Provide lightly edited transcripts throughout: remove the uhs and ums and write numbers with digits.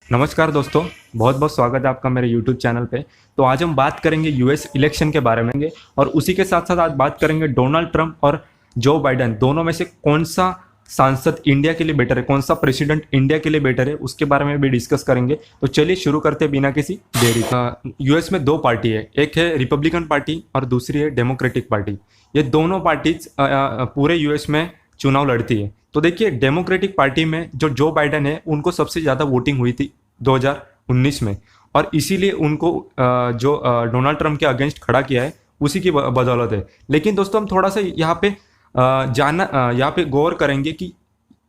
नमस्कार दोस्तों। बहुत बहुत स्वागत है आपका मेरे YouTube चैनल पे। तो आज हम बात करेंगे यूएस इलेक्शन के बारे में और उसी के साथ साथ आज बात करेंगे डोनाल्ड ट्रंप और जो बाइडन दोनों में से कौन सा सांसद इंडिया के लिए बेटर है, कौन सा प्रेसिडेंट इंडिया के लिए बेटर है, उसके बारे में भी डिस्कस करेंगे। तो चलिए शुरू करते हैं बिना किसी देरी के। यूएस में दो पार्टी है, एक है रिपब्लिकन पार्टी और दूसरी है डेमोक्रेटिक पार्टी। ये दोनों पार्टीज पूरे यूएस में चुनाव लड़ती है। तो देखिए, डेमोक्रेटिक पार्टी में जो बाइडन है उनको सबसे ज़्यादा वोटिंग हुई थी 2019 में, और इसीलिए उनको जो डोनाल्ड ट्रंप के अगेंस्ट खड़ा किया है उसी की बदौलत है। लेकिन दोस्तों, हम थोड़ा सा यहाँ पे यहाँ पे गौर करेंगे कि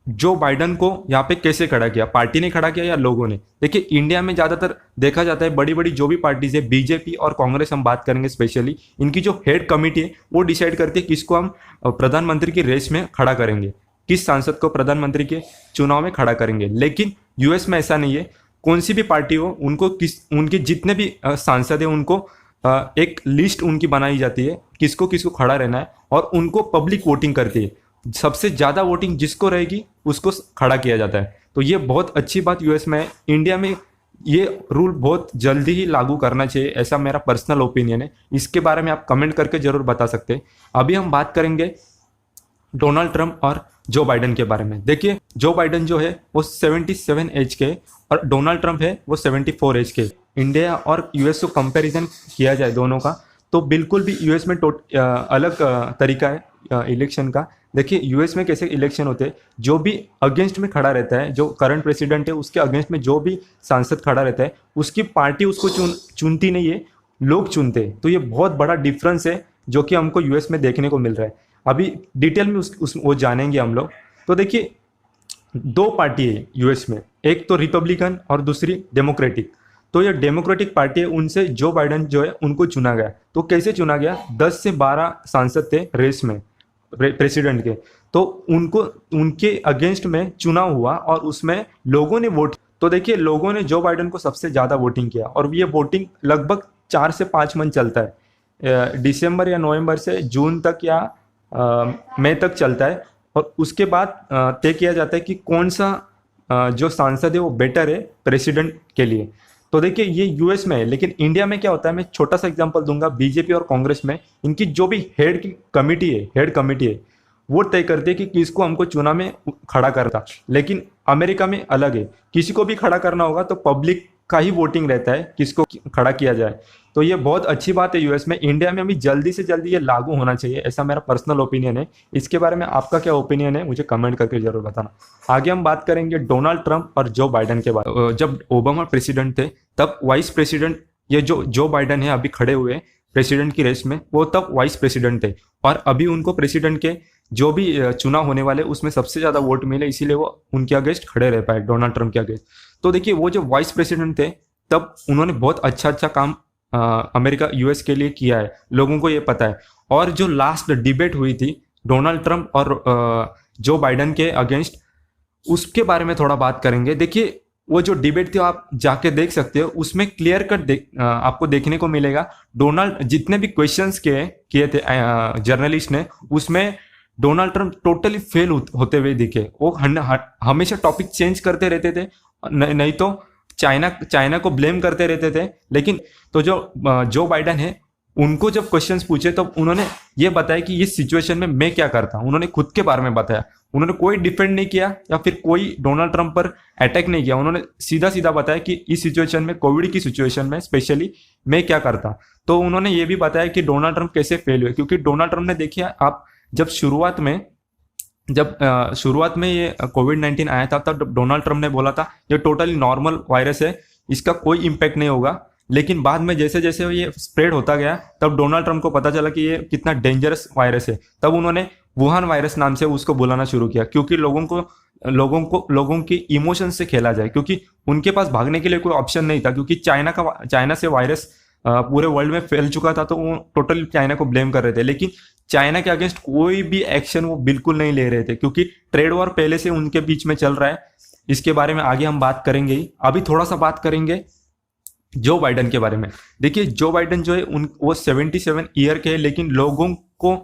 जो बाइडन को यहाँ पे कैसे खड़ा किया, पार्टी ने खड़ा किया या लोगों ने। देखिए, इंडिया में ज़्यादातर देखा जाता है बड़ी बड़ी जो भी पार्टीज है, बीजेपी और कांग्रेस हम बात करेंगे स्पेशली, इनकी जो हेड कमेटी है वो डिसाइड करती है किसको हम प्रधानमंत्री की रेस में खड़ा करेंगे, किस सांसद को प्रधानमंत्री के चुनाव में खड़ा करेंगे। लेकिन यूएस में ऐसा नहीं है। कौन सी भी पार्टी हो, उनको उनके जितने भी सांसद है उनको एक लिस्ट उनकी बनाई जाती है किसको किसको खड़ा रहना है, और उनको पब्लिक वोटिंग करती है। सबसे ज़्यादा वोटिंग जिसको रहेगी उसको खड़ा किया जाता है। तो ये बहुत अच्छी बात यूएस में है। इंडिया में ये रूल बहुत जल्दी ही लागू करना चाहिए, ऐसा मेरा पर्सनल ओपिनियन है। इसके बारे में आप कमेंट करके जरूर बता सकते हैं। अभी हम बात करेंगे डोनाल्ड ट्रंप और जो बाइडन के बारे में। देखिए, जो बाइडन जो है वो 77 एज के और डोनाल्ड ट्रंप है वो 74 एज के। इंडिया और यूएस को कंपैरिजन किया जाए दोनों का, तो बिल्कुल भी यूएस में अलग तरीका है इलेक्शन का। देखिए, यूएस में कैसे इलेक्शन होते हैं, जो भी अगेंस्ट में खड़ा रहता है, जो करंट प्रेसिडेंट है उसके अगेंस्ट में जो भी सांसद खड़ा रहता है, उसकी पार्टी उसको चुनती नहीं है, लोग चुनते हैं। तो ये बहुत बड़ा डिफरेंस है जो कि हमको यूएस में देखने को मिल रहा है। अभी डिटेल में वो जानेंगे हम लोग। तो देखिए, दो पार्टी है यूएस में, एक तो रिपब्लिकन और दूसरी डेमोक्रेटिक। तो ये डेमोक्रेटिक पार्टी है, उनसे जो बाइडन जो है उनको चुना गया। तो कैसे चुना गया, 10 से 12 सांसद थे रेस में प्रेसिडेंट के, तो उनको उनके अगेंस्ट में चुनाव हुआ और उसमें लोगों ने वोट। तो देखिए, लोगों ने जो बाइडन को सबसे ज़्यादा वोटिंग किया, और ये वोटिंग लगभग 4 से 5 मंथ चलता है। दिसंबर या नवंबर से जून तक या मई तक चलता है, और उसके बाद तय किया जाता है कि कौन सा जो सांसद है वो बेटर है प्रेसिडेंट के लिए। तो देखिए, ये यूएस में है। लेकिन इंडिया में क्या होता है, मैं छोटा सा एग्जांपल दूंगा। बीजेपी और कांग्रेस में इनकी जो भी हेड कमेटी है वो तय करती है कि किसको हमको चुनाव में खड़ा करता। लेकिन अमेरिका में अलग है, किसी को भी खड़ा करना होगा तो पब्लिक का ही वोटिंग रहता है किसको खड़ा किया जाए। तो ये बहुत अच्छी बात है यूएस में। इंडिया में अभी जल्दी से जल्दी ये लागू होना चाहिए, ऐसा मेरा पर्सनल ओपिनियन है। इसके बारे में आपका क्या ओपिनियन है, मुझे कमेंट करके जरूर बताना। आगे हम बात करेंगे डोनाल्ड ट्रंप और जो बाइडन के बारे में। जब ओबामा प्रेसिडेंट थे तब वाइस प्रेसिडेंट, ये जो बाइडन है अभी खड़े हुए प्रेसिडेंट की रेस में, वो तब वाइस प्रेसिडेंट थे। और अभी उनको प्रेसिडेंट के जो भी चुनाव होने वाले उसमें सबसे ज्यादा वोट मिले, इसीलिए वो उनके अगेंस्ट खड़े रह पाए, डोनाल्ड ट्रंप के अगेंस्ट। तो देखिए, वो जो वाइस प्रेसिडेंट थे तब उन्होंने बहुत अच्छा अच्छा काम अमेरिका यूएस के लिए किया है, लोगों को ये पता है। और जो लास्ट डिबेट हुई थी डोनाल्ड ट्रंप और जो बाइडन के अगेंस्ट, उसके बारे में थोड़ा बात करेंगे। देखिए, वो जो डिबेट थी आप जाके देख सकते हो, उसमें क्लियर कट आपको देखने को मिलेगा। डोनाल्ड जितने भी क्वेश्चंस किए थे जर्नलिस्ट ने, उसमें डोनाल्ड ट्रंप टोटली फेल होते हुए दिखे। वो हमेशा टॉपिक चेंज करते रहते थे, नहीं तो चाइना को ब्लेम करते रहते थे। लेकिन तो जो बाइडन है, उनको जब क्वेश्चंस पूछे तो उन्होंने ये बताया कि इस सिचुएशन में मैं क्या करता। उन्होंने खुद के बारे में बताया, उन्होंने कोई डिफेंड नहीं किया या फिर कोई डोनाल्ड ट्रंप पर अटैक नहीं किया। उन्होंने सीधा सीधा बताया कि इस सिचुएशन में, कोविड की सिचुएशन में स्पेशली, मैं क्या करता। तो उन्होंने ये भी बताया कि डोनाल्ड ट्रंप कैसे फेल हुए, क्योंकि डोनाल्ड ट्रंप ने, देखिए आप, जब शुरुआत में ये कोविड-19 आया था तब डोनाल्ड ट्रंप ने बोला था ये टोटली नॉर्मल वायरस है, इसका कोई इम्पैक्ट नहीं होगा। लेकिन बाद में जैसे जैसे ये स्प्रेड होता गया तब डोनाल्ड ट्रंप को पता चला कि ये कितना डेंजरस वायरस है। तब उन्होंने वुहान वायरस नाम से उसको बुलाना शुरू किया, क्योंकि लोगों की इमोशन से खेला जाए, क्योंकि उनके पास भागने के लिए कोई ऑप्शन नहीं था, क्योंकि चाइना से वायरस पूरे वर्ल्ड में फैल चुका था। तो वो टोटली चाइना को ब्लेम कर रहे थे। लेकिन चाइना के अगेंस्ट कोई भी एक्शन वो बिल्कुल नहीं ले रहे थे, क्योंकि ट्रेड वॉर पहले से उनके बीच में चल रहा है। इसके बारे में आगे हम बात करेंगे ही। अभी थोड़ा सा बात करेंगे जो बाइडन के बारे में। देखिए, जो बाइडन जो है वो 77 ईयर के है, लेकिन लोगों को,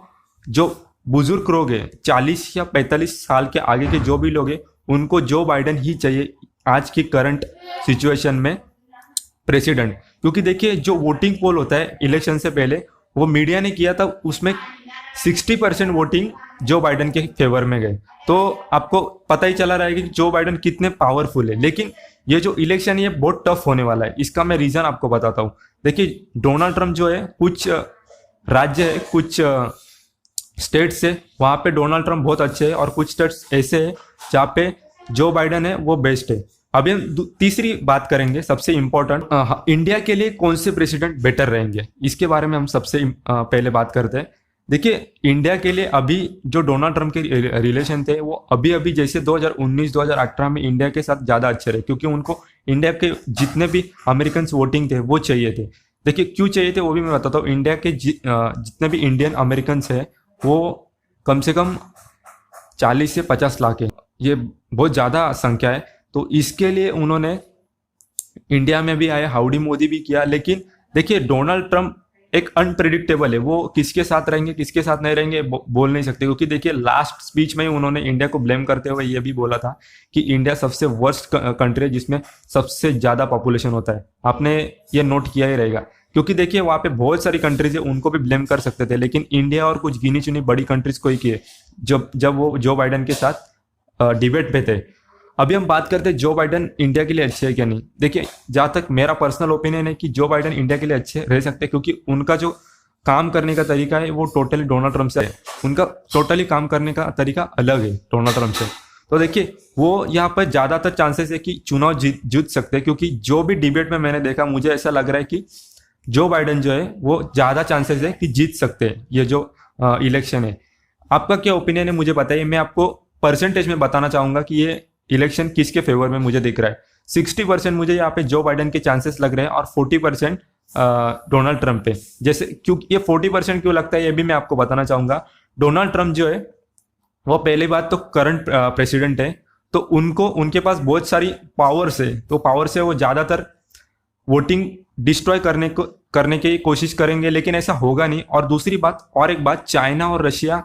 जो बुजुर्ग लोग हैं 40 या 45 साल के आगे के जो भी लोग हैं, उनको जो बाइडन ही चाहिए। आज की करंट सिचुएशन में प्रेसिडेंट। क्योंकि देखिए जो वोटिंग पोल होता है इलेक्शन से पहले वो मीडिया ने किया था, उसमें 60% वोटिंग जो बाइडन के फेवर में गए। तो आपको पता ही चला रहेगा कि जो बाइडन कितने पावरफुल है। लेकिन ये जो इलेक्शन है ये बहुत टफ होने वाला है। इसका मैं रीजन आपको बताता हूँ। देखिए डोनाल्ड ट्रंप जो है, कुछ राज्य है, कुछ स्टेट्स है, वहां पे डोनाल्ड ट्रंप बहुत अच्छे हैं, और कुछ स्टेट्स ऐसे हैं जहाँ पे जो बाइडन है वो बेस्ट है। अभी हम तीसरी बात करेंगे, सबसे इंपॉर्टेंट, इंडिया के लिए कौन से प्रेसिडेंट बेटर रहेंगे, इसके बारे में हम सबसे पहले बात करते हैं। देखिए इंडिया के लिए अभी जो डोनाल्ड ट्रंप के रिलेशन थे वो अभी अभी जैसे 2019-2018 में इंडिया के साथ ज़्यादा अच्छे रहे, क्योंकि उनको इंडिया के जितने भी अमेरिकन वोटिंग थे वो चाहिए थे। देखिए क्यों चाहिए थे वो भी मैं बताता हूँ। इंडिया के जितने भी इंडियन अमेरिकन है वो कम से कम 40 से 50 लाख है, ये बहुत ज़्यादा संख्या है। तो इसके लिए उन्होंने इंडिया में भी आए, हाउडी मोदी भी किया। लेकिन देखिए डोनाल्ड ट्रंप एक अनप्रेडिक्टेबल है, वो किसके साथ रहेंगे किसके साथ नहीं रहेंगे बोल नहीं सकते। क्योंकि देखिए लास्ट स्पीच में ही उन्होंने इंडिया को ब्लेम करते हुए ये भी बोला था कि इंडिया सबसे वर्स्ट कंट्री है जिसमें सबसे ज़्यादा पॉपुलेशन होता है। आपने ये नोट किया ही रहेगा। क्योंकि देखिए वहाँ पे बहुत सारी कंट्रीज है, उनको भी ब्लेम कर सकते थे, लेकिन इंडिया और कुछ गिनी चुनी बड़ी कंट्रीज को ही किए जब वो जो बाइडन के साथ डिबेट पे थे। अभी हम बात करते हैं जो बाइडन इंडिया के लिए अच्छे है क्या नहीं। देखिए जहाँ तक मेरा पर्सनल ओपिनियन है कि जो बाइडन इंडिया के लिए अच्छे रह सकते हैं, क्योंकि उनका जो काम करने का तरीका है वो टोटली डोनाल्ड ट्रंप से है। उनका टोटली काम करने का तरीका अलग है डोनाल्ड ट्रंप से। तो देखिए वो यहाँ पर ज़्यादातर चांसेस है कि चुनाव जीत सकते हैं, क्योंकि जो भी डिबेट में मैंने देखा मुझे ऐसा लग रहा है कि जो बाइडन जो है वो ज़्यादा चांसेस है कि जीत सकते हैं ये जो इलेक्शन है। आपका क्या ओपिनियन है मुझे बताइए। मैं आपको परसेंटेज में बताना चाहूँगा कि ये इलेक्शन किसके फेवर में मुझे दिख रहा है। 60% मुझे यहाँ पे जो बाइडन के चांसेस लग रहे हैं, और 40% डोनाल्ड ट्रंप पे। जैसे क्योंकि ये 40% क्यों लगता है ये भी मैं आपको बताना चाहूँगा। डोनाल्ड ट्रंप जो है वो पहली बात तो करंट प्रेसिडेंट है, तो उनके पास बहुत सारी पावर्स है। तो पावर से वो ज़्यादातर वोटिंग डिस्ट्रॉय करने की कोशिश करेंगे, लेकिन ऐसा होगा नहीं। और दूसरी बात, और एक बात, चाइना और रशिया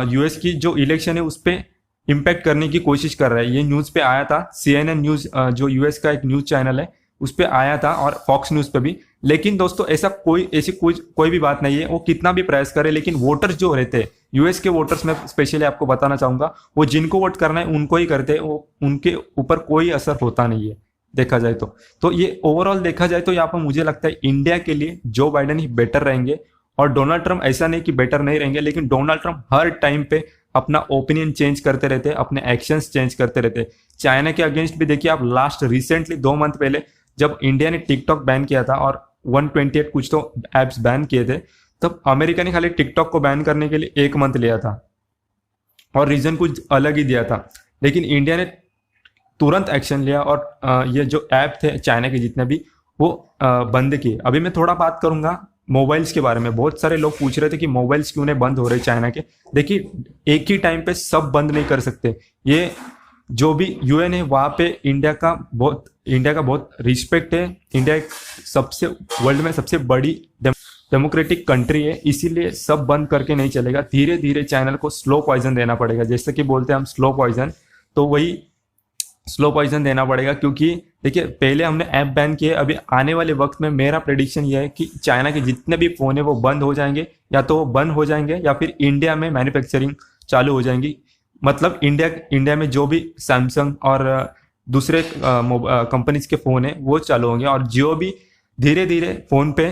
यूएस की जो इलेक्शन है उस पर इम्पैक्ट करने की कोशिश कर रहा है। ये न्यूज़ पे आया था, CNN न्यूज़ जो यूएस का एक न्यूज़ चैनल है उस पर आया था, और फॉक्स न्यूज़ पे भी। लेकिन दोस्तों ऐसी कोई भी बात नहीं है। वो कितना भी प्रयास करे, लेकिन वोटर्स जो रहते हैं यूएस के वोटर्स, में स्पेशली आपको बताना चाहूँगा, वो जिनको वोट करना है उनको ही करते हैं। वो उनके ऊपर कोई असर होता नहीं है देखा जाए तो ये ओवरऑल देखा जाए तो यहाँ पर मुझे लगता है इंडिया के लिए जो बाइडन ही बेटर रहेंगे। और डोनाल्ड ट्रंप ऐसा नहीं कि बेटर नहीं रहेंगे, लेकिन डोनाल्ड ट्रंप हर टाइम पे अपना ओपिनियन चेंज करते रहते हैं, अपने एक्शंस चेंज करते रहते हैं। चाइना के अगेंस्ट भी देखिए आप, लास्ट रिसेंटली 2 मंथ पहले जब इंडिया ने टिकटॉक बैन किया था और 128 कुछ तो एप्स बैन किए थे, तब अमेरिका ने खाली टिकटॉक को बैन करने के लिए 1 मंथ लिया था और रीजन कुछ अलग ही दिया था। लेकिन इंडिया ने तुरंत एक्शन लिया और ये जो ऐप थे चाइना के जितने भी वो बंद किए। अभी मैं थोड़ा बात करूंगा मोबाइल्स के बारे में। बहुत सारे लोग पूछ रहे थे कि मोबाइल्स क्यों नहीं बंद हो रहे चाइना के। देखिए एक ही टाइम पे सब बंद नहीं कर सकते। ये जो भी यूएन है वहाँ पे इंडिया का बहुत रिस्पेक्ट है। इंडिया एक सबसे वर्ल्ड में सबसे बड़ी डेमोक्रेटिक कंट्री है, इसीलिए सब बंद करके नहीं चलेगा। धीरे धीरे चैनल को स्लो पॉइजन देना पड़ेगा, जैसे कि बोलते हैं हम स्लो पॉइजन, तो वही स्लो पॉइजन देना पड़ेगा। क्योंकि देखिए पहले हमने ऐप बैन किए, अभी आने वाले वक्त में मेरा प्रेडिक्शन ये है कि चाइना के जितने भी फोन है वो बंद हो जाएंगे, या तो वो बंद हो जाएंगे या फिर इंडिया में मैन्युफैक्चरिंग चालू हो जाएंगी। मतलब इंडिया में जो भी सैमसंग और दूसरे कंपनीज के फ़ोन है वो चालू होंगे। और जियो भी धीरे धीरे फ़ोन पे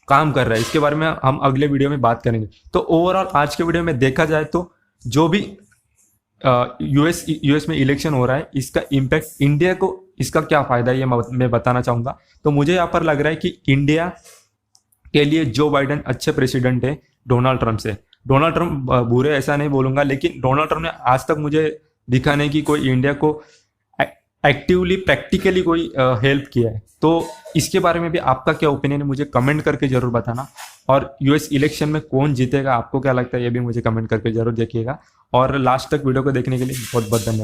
काम कर रहा है। इसके बारे में हम अगले वीडियो में बात करेंगे। तो ओवरऑल आज के वीडियो में देखा जाए तो जो भी यूएस में इलेक्शन हो रहा है, इसका इम्पैक्ट इंडिया को, इसका क्या फ़ायदा है ये मैं बताना चाहूँगा। तो मुझे यहाँ पर लग रहा है कि इंडिया के लिए जो बाइडन अच्छे प्रेसिडेंट है डोनाल्ड ट्रंप से। डोनाल्ड ट्रंप बुरे ऐसा नहीं बोलूँगा, लेकिन डोनाल्ड ट्रंप ने आज तक मुझे दिखा नहीं कि कोई इंडिया को एक्टिवली प्रैक्टिकली कोई हेल्प किया है। तो इसके बारे में भी आपका क्या ओपिनियन है मुझे कमेंट करके जरूर बताना। और यूएस इलेक्शन में कौन जीतेगा आपको क्या लगता है ये भी मुझे कमेंट करके जरूर देखिएगा। और लास्ट तक वीडियो को देखने के लिए बहुत बहुत धन्यवाद।